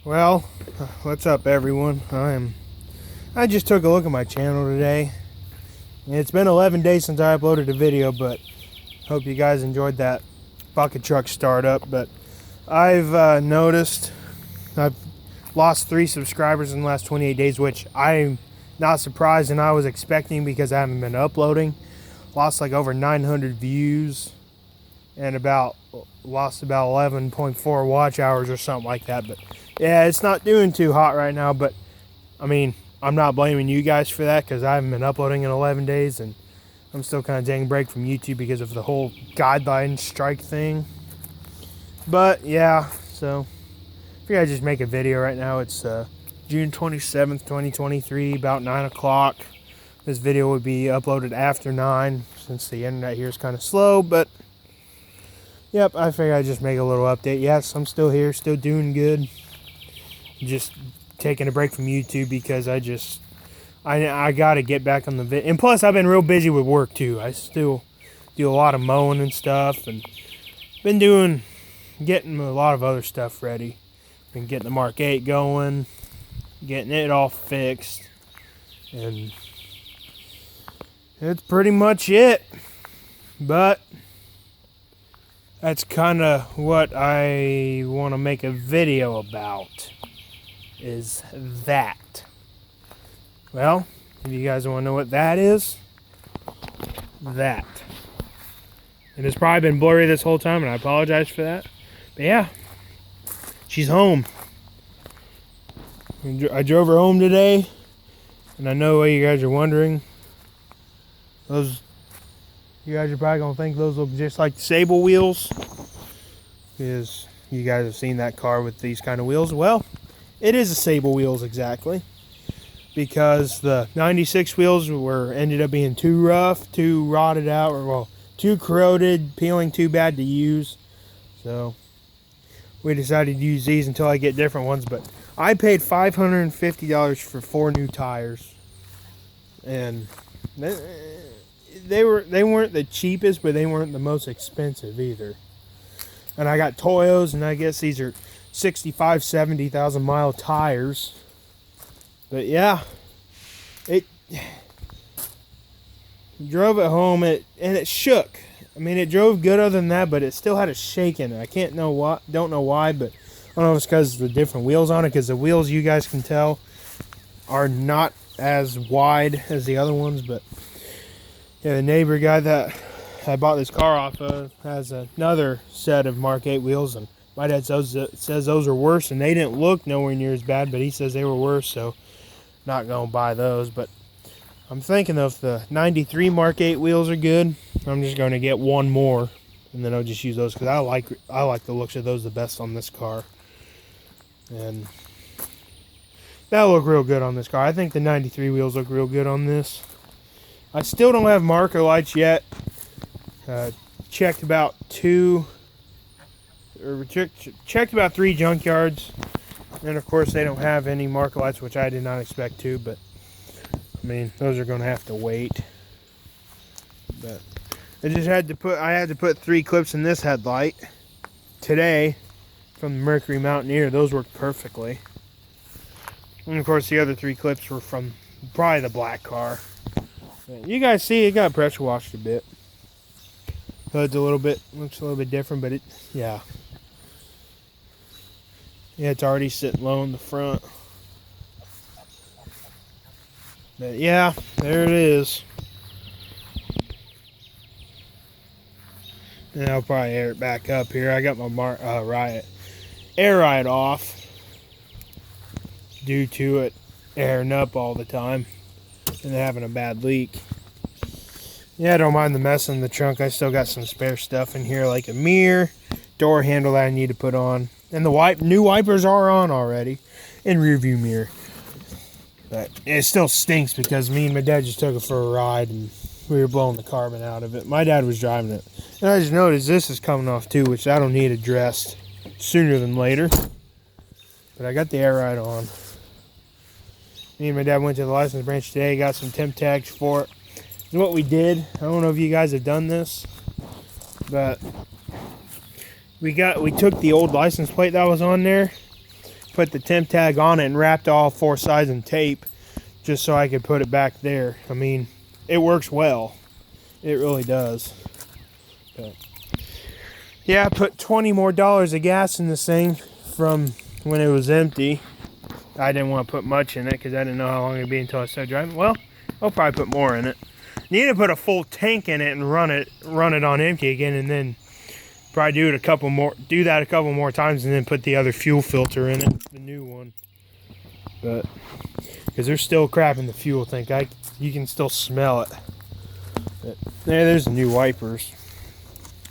Well, what's up everyone? I just took a look at my channel today. It's been 11 days since I uploaded a video, but hope you guys enjoyed that bucket truck startup. But I've noticed I've lost 3 subscribers in the last 28 days, which I'm not surprised and I was expecting because I haven't been uploading. Lost like over 900 views and lost about 11.4 watch hours or something like that. But yeah, it's not doing too hot right now, but I mean, I'm not blaming you guys for that because I haven't been uploading in 11 days and I'm still kind of taking a break from YouTube because of the whole guideline strike thing. But yeah, so I figured I'd just make a video right now. It's June 27th, 2023, about 9 o'clock. This video would be uploaded after 9 since the internet here is kind of slow, but yep, I figured I'd just make a little update. Yes, I'm still here, still doing good. Just taking a break from YouTube because I gotta get back on the vid. And plus, I've been real busy with work too. I still do a lot of mowing and stuff, and been getting a lot of other stuff ready. Been getting the Mark 8 going, getting it all fixed, and that's pretty much it. But that's kind of what I want to make a video about, is that. Well, if you guys want to know what that is, that. And it's probably been blurry this whole time, and I apologize for that. But yeah, she's home. I drove her home today, and I know what you guys are wondering. You guys are probably going to think those look just like the Sable wheels, because you guys have seen that car with these kind of wheels. Well, it is a Sable wheels exactly, because the 96 wheels ended up being too rough, too rotted out, or too corroded, peeling too bad to use. So we decided to use these until I get different ones. But I paid $550 for 4 new tires, and they weren't the cheapest, but they weren't the most expensive either. And I got Toyos, and I guess these are 65, 70,000 mile tires. But yeah, it drove it home, and it shook. I mean, it drove good other than that, but it still had a shake in it. Don't know why, but I don't know if it's because of the different wheels on it, because the wheels, you guys can tell, are not as wide as the other ones. But yeah, the neighbor guy that I bought this car off of has another set of Mark 8 wheels, and my dad says those are worse, and they didn't look nowhere near as bad, but he says they were worse, so not going to buy those. But I'm thinking if the 93 Mark 8 wheels are good, I'm just going to get one more, and then I'll just use those, because I like the looks of those the best on this car. And that'll look real good on this car. I think the 93 wheels look real good on this. I still don't have marker lights yet. Checked about 3 junkyards, and of course they don't have any marker lights, which I did not expect to, but I mean, those are going to have to wait. But I had to put 3 clips in this headlight today from the Mercury Mountaineer. Those worked perfectly. And of course the other 3 clips were from probably the black car. But you guys see it got pressure washed a bit. Hood's looks a little bit different, but yeah, it's already sitting low in the front. But yeah, there it is. And I'll probably air it back up here. I got my air ride off due to it airing up all the time and having a bad leak. Yeah, I don't mind the mess in the trunk. I still got some spare stuff in here, like a mirror, door handle that I need to put on, and the new wipers are on already, and rear view mirror. But it still stinks because me and my dad just took it for a ride, and we were blowing the carbon out of it. My dad was driving it, and I just noticed this is coming off too, which I don't need addressed sooner than later. But I got the air ride on. Me and my dad went to the license branch today, got some temp tags for it. What we did, I don't know if you guys have done this, but we took the old license plate that was on there, put the temp tag on it and wrapped all 4 sides in tape just so I could put it back there. I mean, it works well. It really does. But yeah, I put $20 more of gas in this thing from when it was empty. I didn't want to put much in it because I didn't know how long it'd be until I started driving. Well, I'll probably put more in it. Need to put a full tank in it and run it on empty again, and then probably do that a couple more times, and then put the other fuel filter in it, the new one. But because there's still crap in the fuel tank, you can still smell it. But there's the new wipers.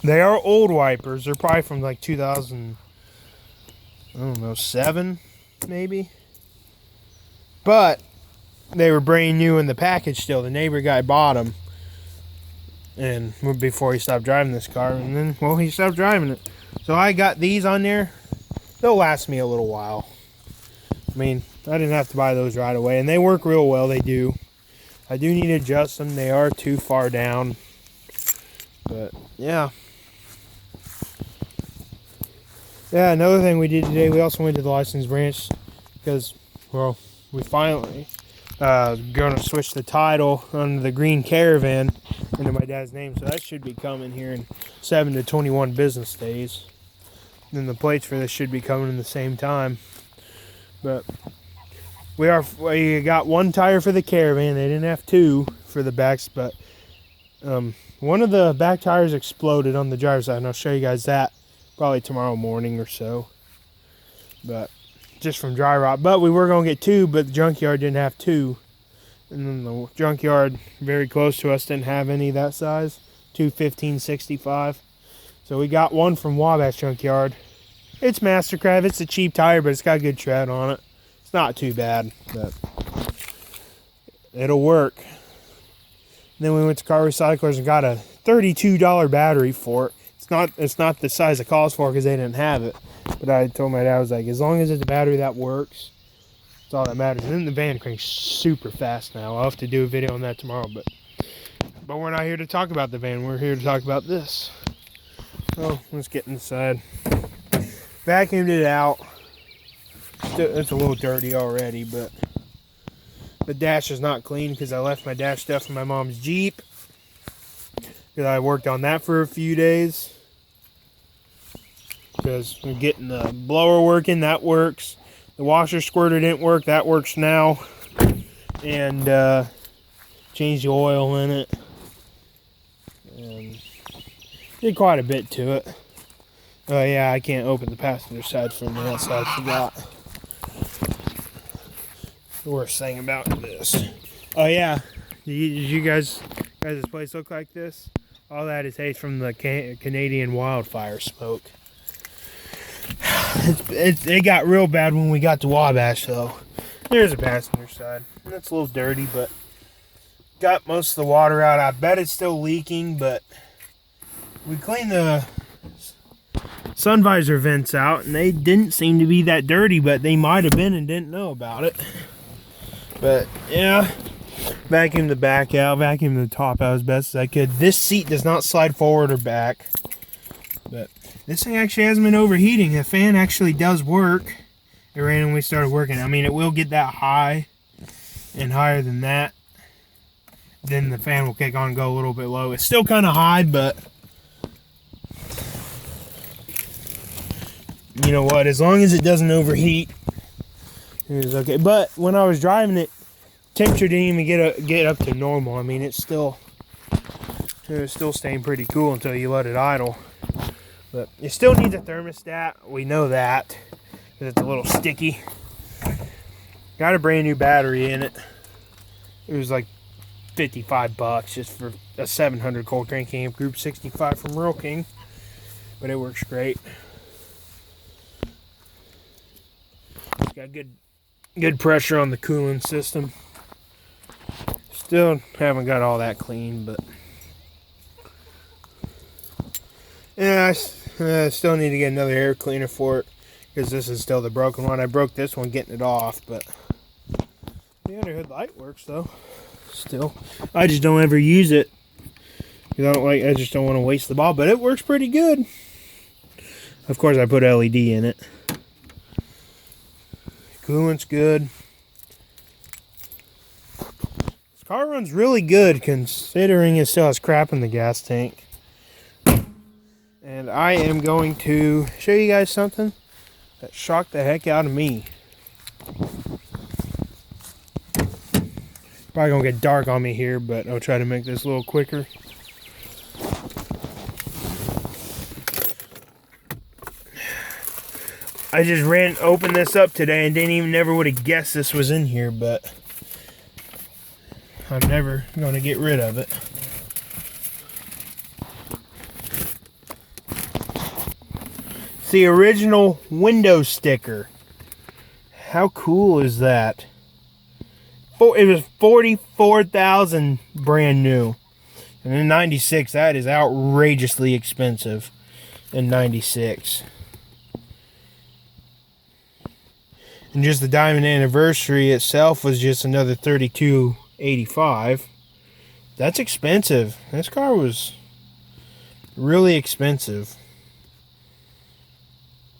They are old wipers. They're probably from like 2007 maybe. But they were brand new in the package still. The neighbor guy bought them, and before he stopped driving this car, and then, well, he stopped driving it. So I got these on there. They'll last me a little while. I mean, I didn't have to buy those right away, and they work real well. They do. I do need to adjust them. They are too far down. But yeah. Yeah, another thing we did today, we also went to the license branch because, well, we finally going to switch the title on the green Caravan into my dad's name, so that should be coming here in 7 to 21 business days. And then the plates for this should be coming in the same time. But we got 1 tire for the Caravan. They didn't have 2 for the backs, but one of the back tires exploded on the driver's side, and I'll show you guys that probably tomorrow morning or so. But just from dry rot. But we were going to get 2, but the junkyard didn't have 2. And then the junkyard very close to us didn't have any that size. 2 1565. So we got 1 from Wabash Junkyard. It's Mastercraft. It's a cheap tire, but it's got good tread on it. It's not too bad, but it'll work. And then we went to Car Recyclers and got a $32 battery for it. It's not the size it calls for because they didn't have it. But I told my dad, I was like, as long as it's a battery that works, that's all that matters. And then the van cranks super fast now. I'll have to do a video on that tomorrow. But we're not here to talk about the van. We're here to talk about this. So let's get inside. Vacuumed it out. It's a little dirty already, but the dash is not clean because I left my dash stuff in my mom's Jeep. Because I worked on that for a few days. Because we're getting the blower working, that works. The washer squirter didn't work, that works now. And changed the oil in it. And did quite a bit to it. Oh yeah, I can't open the passenger side from the outside, I forgot. The worst thing about this. Oh yeah, did you guys this place look like this? All that is haze from the Canadian wildfire smoke. It got real bad when we got to Wabash though. There's a passenger side. It's a little dirty, but got most of the water out. I bet it's still leaking, but we cleaned the sun visor vents out and they didn't seem to be that dirty, but they might have been and didn't know about it. But yeah, vacuumed the back out, vacuumed the top out as best as I could. This seat does not slide forward or back, but this thing actually hasn't been overheating. The fan actually does work. It ran when we started working. I mean, it will get that high and higher than that. Then the fan will kick on and go a little bit low. It's still kind of high, but you know what? As long as it doesn't overheat, it's okay. But when I was driving it, temperature didn't even get up to normal. I mean, it was still staying pretty cool until you let it idle. But it still needs a thermostat. We know that because it's a little sticky. Got a brand new battery in it. It was like $55 just for a 700 Cold Crank amp Group 65 from Rural King. But it works great. It's got good pressure on the cooling system. Still haven't got all that clean, but yeah, I still need to get another air cleaner for it because this is still the broken one. I broke this one getting it off, but the underhood light works though. Still, I just don't ever use it because I just don't want to waste the bulb, but it works pretty good. Of course, I put LED in it. Coolant's good. This car runs really good considering it still has crap in the gas tank. And I am going to show you guys something that shocked the heck out of me. Probably gonna get dark on me here, but I'll try to make this a little quicker. I just opened this up today and never would have guessed this was in here, but I'm never gonna get rid of it. It's the original window sticker. How cool is that? It was $44,000 brand new. And in 96, that is outrageously expensive in 96. And just the diamond anniversary itself was just another $32.85. That's expensive. This car was really expensive.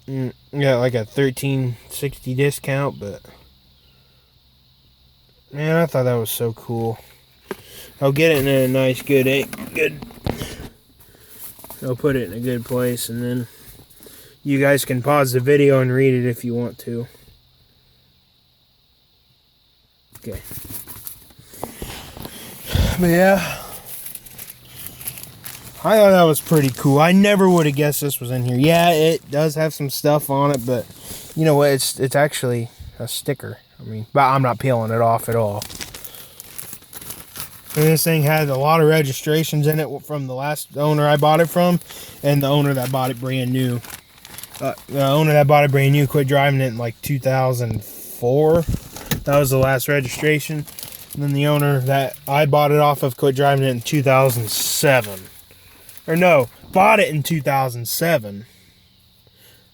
Got like a $13.60 discount, but man, I thought that was so cool. I'll get it in a nice, good. I'll put it in a good place, and then you guys can pause the video and read it if you want to. Okay. But yeah, I thought that was pretty cool. I never would have guessed this was in here. Yeah, it does have some stuff on it, but you know what? It's actually a sticker. I mean, but I'm not peeling it off at all. And this thing had a lot of registrations in it from the last owner I bought it from, and the owner that bought it brand new. The owner that bought it brand new quit driving it in like 2004. That was the last registration. And then the owner that I bought it off of quit driving it in 2007. Or no, bought it in 2007.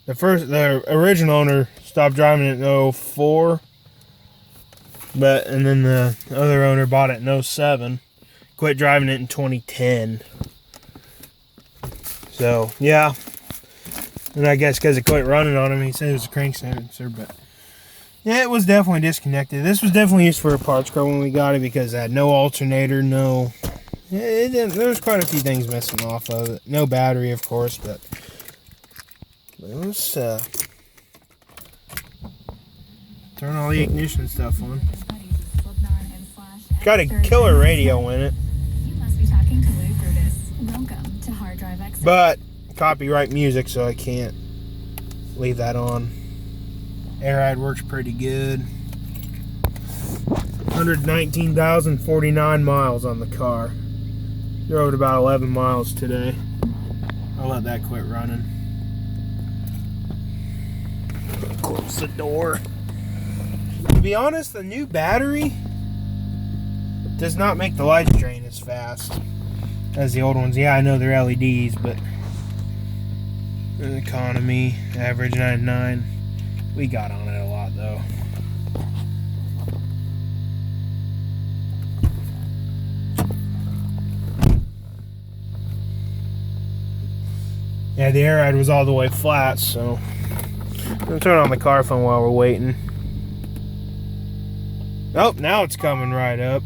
The original owner stopped driving it in 2004. And then the other owner bought it in 2007. Quit driving it in 2010. So, yeah. And I guess because it quit running on him, he said it was a crank sensor, but yeah, it was definitely disconnected. This was definitely used for a parts car when we got it because it had no alternator, no... there was quite a few things missing off of it. No battery, of course, but it was... turn all the ignition stuff on. Got a killer radio in it. You must be talking to Lou Brutus. Welcome to Hard Drive X. But copyright music, so I can't leave that on. Air ride works pretty good. 119,049 miles on the car. Drove about 11 miles today. I'll let that quit running. Close the door. To be honest, the new battery does not make the lights drain as fast as the old ones. Yeah, I know they're LEDs, but economy, average 99. We got on it a lot, though. Yeah, the air ride was all the way flat, so I'm gonna turn on the car phone while we're waiting. Oh, now it's coming right up.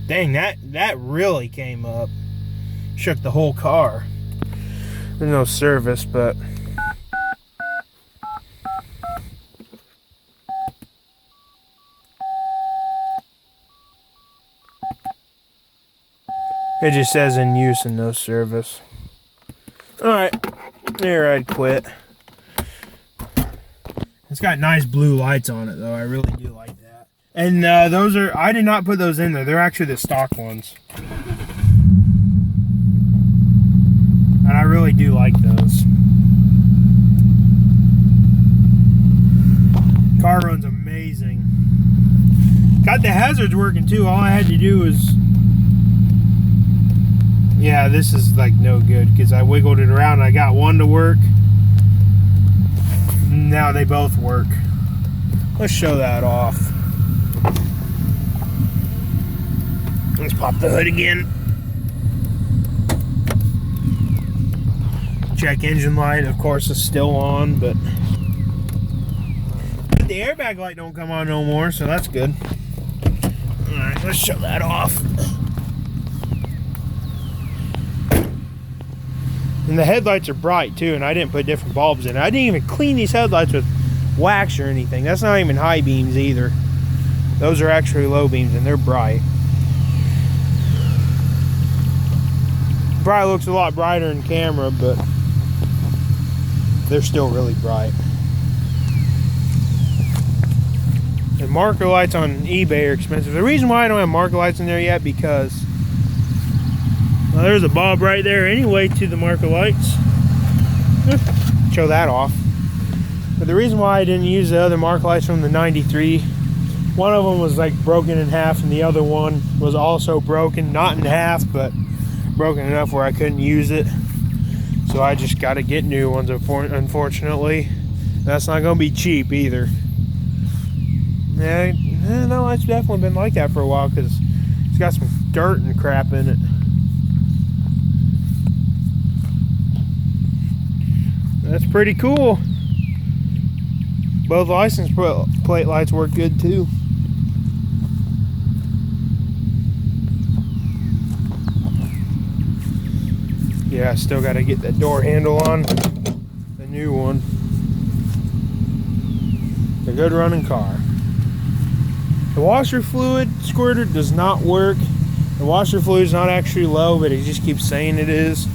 Dang, that really came up. Shook the whole car. There's no service, but it just says in use and no service. Alright, there I'd quit. It's got nice blue lights on it though, I really do like that. And those are, I did not put those in there, they're actually the stock ones. And I really do like those. Car runs amazing. Got the hazards working too, all I had to do was... Yeah, this is like no good because I wiggled it around and I got one to work. Now they both work. Let's show that off. Let's pop the hood again. Check engine light, of course, is still on, but the the airbag light don't come on no more, so that's good. Alright, let's shut that off. And the headlights are bright too, and I didn't put different bulbs in. I didn't even clean these headlights with wax or anything. That's not even high beams either. Those are actually low beams, and they're bright. Probably looks a lot brighter in camera, but they're still really bright. And marker lights on eBay are expensive. The reason why I don't have marker lights in there yet, because well, there's a bulb right there anyway to the marker lights. Show that off. But the reason why I didn't use the other marker lights from the 93, one of them was like broken in half, and the other one was also broken, not in half, but broken enough where I couldn't use it. So I just got to get new ones, unfortunately. That's not going to be cheap either. Yeah, no, it's definitely been like that for a while because it's got some dirt and crap in it. That's pretty cool. Both license plate lights work good too. Yeah, I still got to get that door handle on the new one. It's a good running car. The washer fluid squirter does not work. The washer fluid is not actually low, but it just keeps saying it is.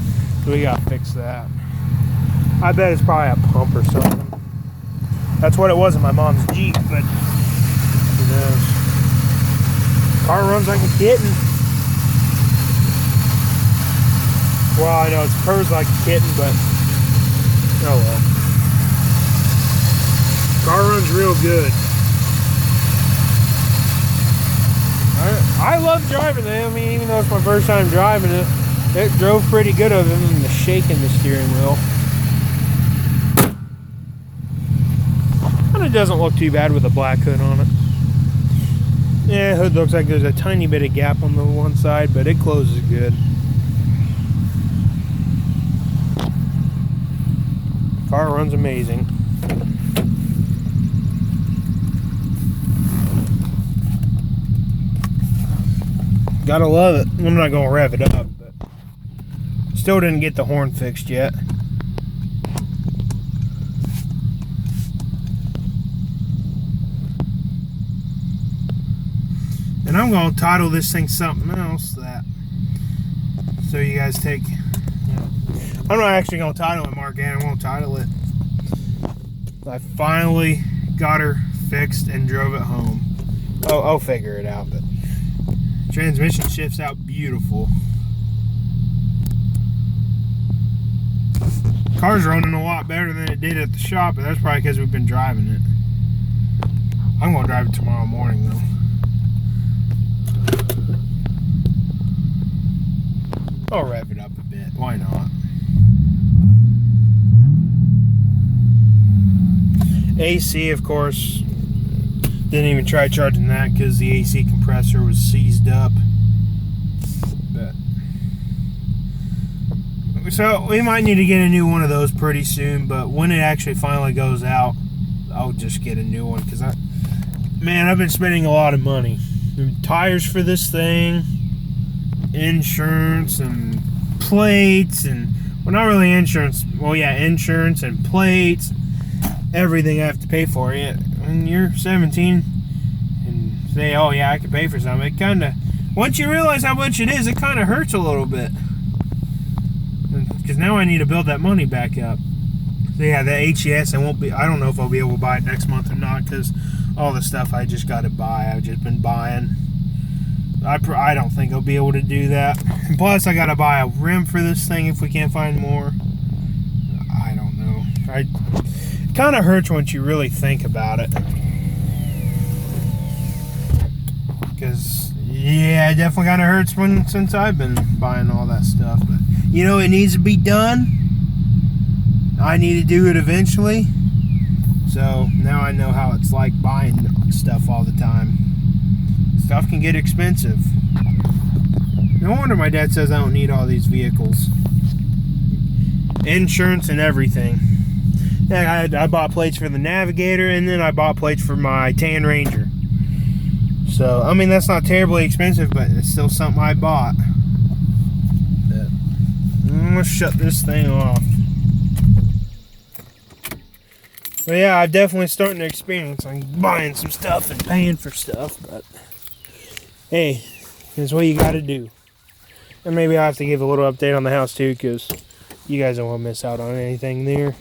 So we got to fix that. I bet it's probably a pump or something. That's what it was in my mom's Jeep, but who knows? Car runs like a kitten. Well, I know it's purrs like a kitten, but oh well. Car runs real good. I love driving it. I mean, even though it's my first time driving it, it drove pretty good other than the shake in the steering wheel. And it doesn't look too bad with a black hood on it. Yeah, hood looks like there's a tiny bit of gap on the one side, but it closes good. Car runs amazing. Gotta love it. I'm not gonna rev it up, but still didn't get the horn fixed yet. And I'm gonna title this thing something else that so you guys take. I'm not actually gonna title it Mark Ann. I won't title it. I finally got her fixed and drove it home. Oh, I'll figure it out, but transmission shifts out beautiful. Car's running a lot better than it did at the shop, but that's probably because we've been driving it. I'm gonna drive it tomorrow morning though. I'll rev it up a bit. Why not? AC, of course, didn't even try charging that because the AC compressor was seized up. But so we might need to get a new one of those pretty soon. But when it actually finally goes out, I'll just get a new one because I've been spending a lot of money. Tires for this thing, insurance and plates, and well, not really insurance. Well, yeah, insurance and plates. Everything I have to pay for it. When you're 17 and say, oh yeah, I can pay for something, it kind of, once you realize how much it is, it kind of hurts a little bit. Because now I need to build that money back up. So yeah, the HES, I don't know if I'll be able to buy it next month or not, because all the stuff I just got to buy, I've just been buying. I don't think I'll be able to do that. And plus, I got to buy a rim for this thing if we can't find more. I don't know. It kind of hurts once you really think about it. Because, yeah, it definitely kind of hurts since I've been buying all that stuff. But, you know, it needs to be done. I need to do it eventually. So, now I know how it's like buying stuff all the time. Stuff can get expensive. No wonder my dad says I don't need all these vehicles. Insurance and everything. Yeah, I bought plates for the Navigator, and then I bought plates for my Tan Ranger. So, I mean, that's not terribly expensive, but it's still something I bought. I'm gonna shut this thing off. But yeah, I'm definitely starting to experience like buying some stuff and paying for stuff, but hey, that's what you gotta do. And maybe I'll have to give a little update on the house too, because you guys don't want to miss out on anything there.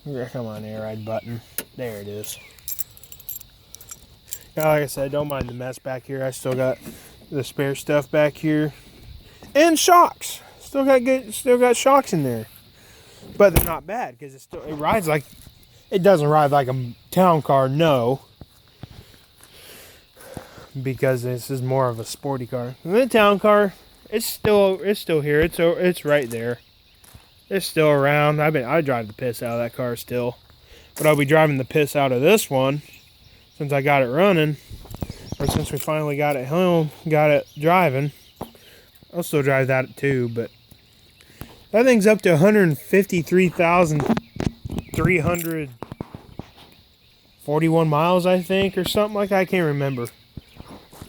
Yeah, come on, air ride button. There it is. Now, like I said, don't mind the mess back here. I still got the spare stuff back here. And shocks. Still got shocks in there. But they're not bad because it rides like, it doesn't ride like a town car, no. Because this is more of a sporty car. The town car, it's still here. It's right there. It's still around. I drive the piss out of that car still. But I'll be driving the piss out of this one since I got it running. Or since we finally got it home, got it driving. I'll still drive that too, but that thing's up to 153,341 miles, I think, or something like that. I can't remember.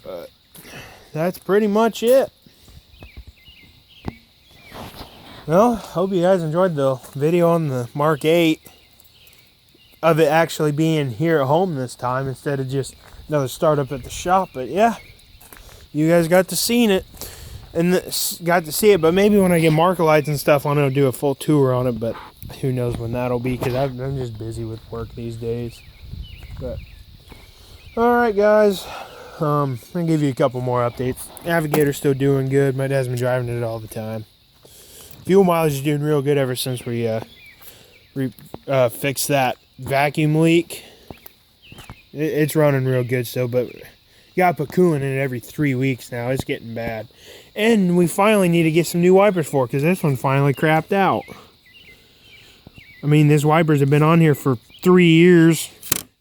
But that's pretty much it. Well, hope you guys enjoyed the video on the Mark 8 of it actually being here at home this time instead of just another startup at the shop. But yeah, you guys got to see it and got to see it. But maybe when I get marker lights and stuff, I'm gonna do a full tour on it. But who knows when that'll be, because I'm just busy with work these days. But all right, guys. I'm gonna give you a couple more updates. Navigator's still doing good. My dad's been driving it all the time. Fuel mileage is doing real good ever since we fixed that vacuum leak. It's running real good still, but you gotta put coolant in it every 3 weeks now. It's getting bad. And we finally need to get some new wipers for it, because this one finally crapped out. I mean, these wipers have been on here for 3 years.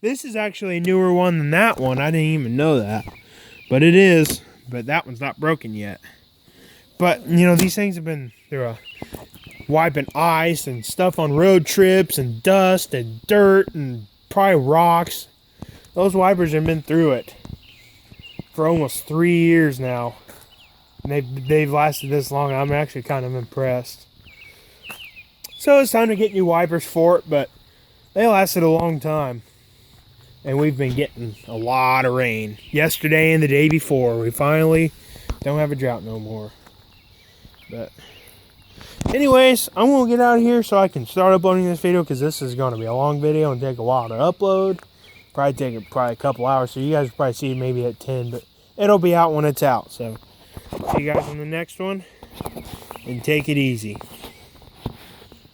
This is actually a newer one than that one. I didn't even know that. But it is. But that one's not broken yet. But, you know, these things have been, they're wiping ice and stuff on road trips and dust and dirt and probably rocks. Those wipers have been through it for almost 3 years now. And they've lasted this long. I'm actually kind of impressed. So it's time to get new wipers for it, but they lasted a long time. And we've been getting a lot of rain. Yesterday and the day before, we finally don't have a drought no more. But anyways, I'm going to get out of here so I can start uploading this video, because this is going to be a long video and take a while to upload. Probably take a couple hours, so you guys will probably see it maybe at 10, but it'll be out when it's out. So see you guys in the next one, and take it easy.